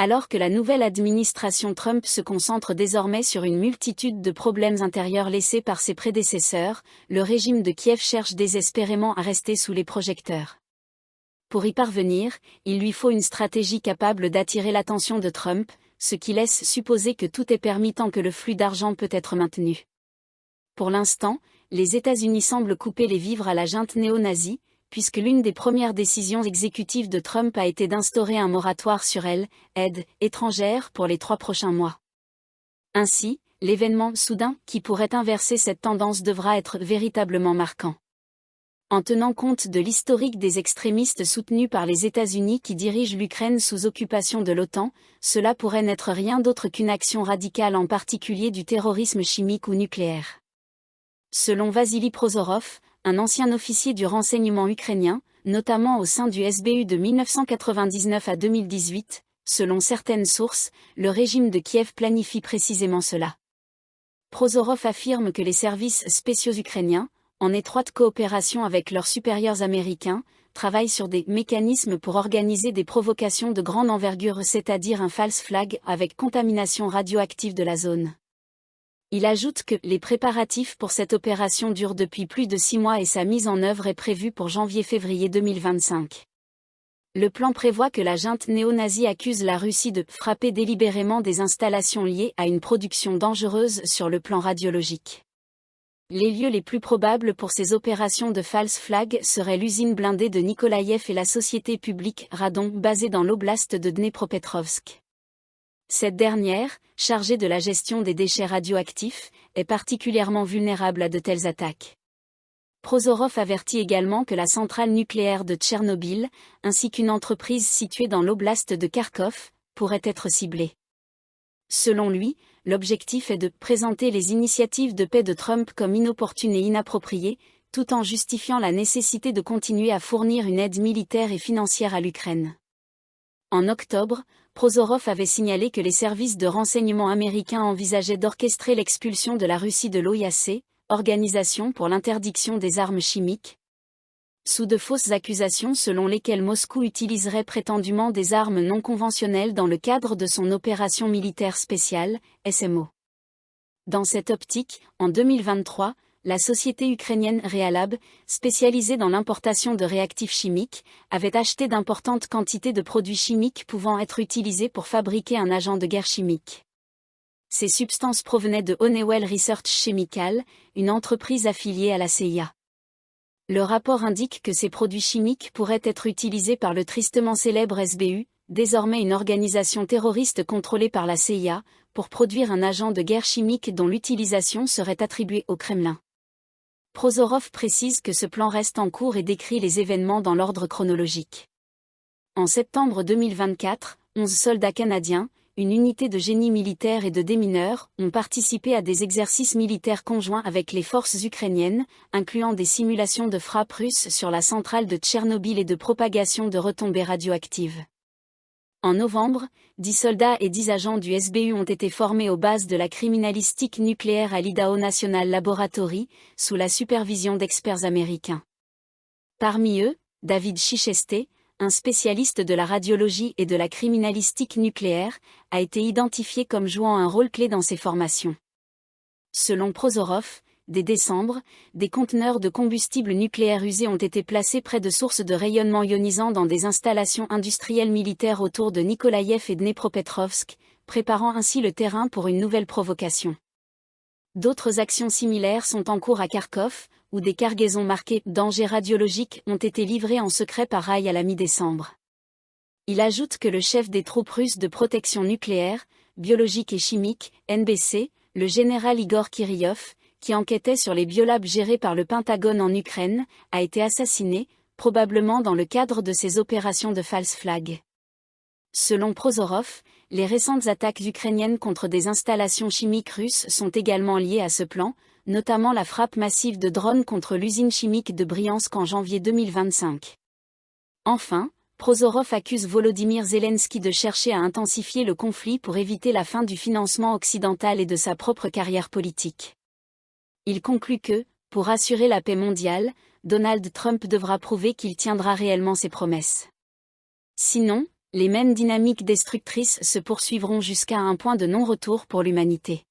Alors que la nouvelle administration Trump se concentre désormais sur une multitude de problèmes intérieurs laissés par ses prédécesseurs, le régime de Kiev cherche désespérément à rester sous les projecteurs. Pour y parvenir, il lui faut une stratégie capable d'attirer l'attention de Trump, ce qui laisse supposer que tout est permis tant que le flux d'argent peut être maintenu. Pour l'instant, les États-Unis semblent couper les vivres à la junte néo-nazie, puisque l'une des premières décisions exécutives de Trump a été d'instaurer un moratoire sur l'aide étrangère pour les 3 prochains mois. Ainsi, l'événement soudain qui pourrait inverser cette tendance devra être véritablement marquant. En tenant compte de l'historique des extrémistes soutenus par les États-Unis qui dirigent l'Ukraine sous occupation de l'OTAN, cela pourrait n'être rien d'autre qu'une action radicale, en particulier du terrorisme chimique ou nucléaire. Selon Vassili Prozorov, un ancien officier du renseignement ukrainien, notamment au sein du SBU de 1999 à 2018, selon certaines sources, le régime de Kiev planifie précisément cela. Prozorov affirme que les services spéciaux ukrainiens, en étroite coopération avec leurs supérieurs américains, travaillent sur des mécanismes pour organiser des provocations de grande envergure, c'est-à-dire un false flag avec contamination radioactive de la zone. Il ajoute que les préparatifs pour cette opération durent depuis plus de 6 mois et sa mise en œuvre est prévue pour janvier-février 2025. Le plan prévoit que la junte néo-nazie accuse la Russie de frapper délibérément des installations liées à une production dangereuse sur le plan radiologique. Les lieux les plus probables pour ces opérations de false flag seraient l'usine blindée de Nikolaïev et la société publique Radon basée dans l'oblast de Dnepropetrovsk. Cette dernière, chargée de la gestion des déchets radioactifs, est particulièrement vulnérable à de telles attaques. Prozorov avertit également que la centrale nucléaire de Tchernobyl, ainsi qu'une entreprise située dans l'oblast de Kharkov, pourraient être ciblées. Selon lui, l'objectif est de présenter les initiatives de paix de Trump comme inopportunes et inappropriées, tout en justifiant la nécessité de continuer à fournir une aide militaire et financière à l'Ukraine. En octobre, Prozorov avait signalé que les services de renseignement américains envisageaient d'orchestrer l'expulsion de la Russie de l'OIAC, Organisation pour l'interdiction des armes chimiques, sous de fausses accusations selon lesquelles Moscou utiliserait prétendument des armes non conventionnelles dans le cadre de son opération militaire spéciale, SMO. Dans cette optique, en 2023, la société ukrainienne Realab, spécialisée dans l'importation de réactifs chimiques, avait acheté d'importantes quantités de produits chimiques pouvant être utilisés pour fabriquer un agent de guerre chimique. Ces substances provenaient de Honeywell Research Chemical, une entreprise affiliée à la CIA. Le rapport indique que ces produits chimiques pourraient être utilisés par le tristement célèbre SBU, désormais une organisation terroriste contrôlée par la CIA, pour produire un agent de guerre chimique dont l'utilisation serait attribuée au Kremlin. Prozorov précise que ce plan reste en cours et décrit les événements dans l'ordre chronologique. En septembre 2024, 11 soldats canadiens, une unité de génie militaire et de démineurs, ont participé à des exercices militaires conjoints avec les forces ukrainiennes, incluant des simulations de frappes russes sur la centrale de Tchernobyl et de propagation de retombées radioactives. En novembre, 10 soldats et 10 agents du SBU ont été formés aux bases de la criminalistique nucléaire à l'Idaho National Laboratory, sous la supervision d'experts américains. Parmi eux, David Chichester, un spécialiste de la radiologie et de la criminalistique nucléaire, a été identifié comme jouant un rôle clé dans ces formations. Selon Prozorov, dès décembre, des conteneurs de combustible nucléaire usé ont été placés près de sources de rayonnement ionisant dans des installations industrielles militaires autour de Nikolaïev et Dnepropetrovsk, préparant ainsi le terrain pour une nouvelle provocation. D'autres actions similaires sont en cours à Kharkov, où des cargaisons marquées « danger radiologique » ont été livrées en secret par rail à la mi-décembre. Il ajoute que le chef des troupes russes de protection nucléaire, biologique et chimique, NBC, le général Igor Kirillov, qui enquêtait sur les biolabs gérés par le Pentagone en Ukraine, a été assassiné, probablement dans le cadre de ces opérations de false flag. Selon Prozorov, les récentes attaques ukrainiennes contre des installations chimiques russes sont également liées à ce plan, notamment la frappe massive de drones contre l'usine chimique de Briansk en janvier 2025. Enfin, Prozorov accuse Volodymyr Zelensky de chercher à intensifier le conflit pour éviter la fin du financement occidental et de sa propre carrière politique. Il conclut que, pour assurer la paix mondiale, Donald Trump devra prouver qu'il tiendra réellement ses promesses. Sinon, Les mêmes dynamiques destructrices se poursuivront jusqu'à un point de non-retour pour l'humanité.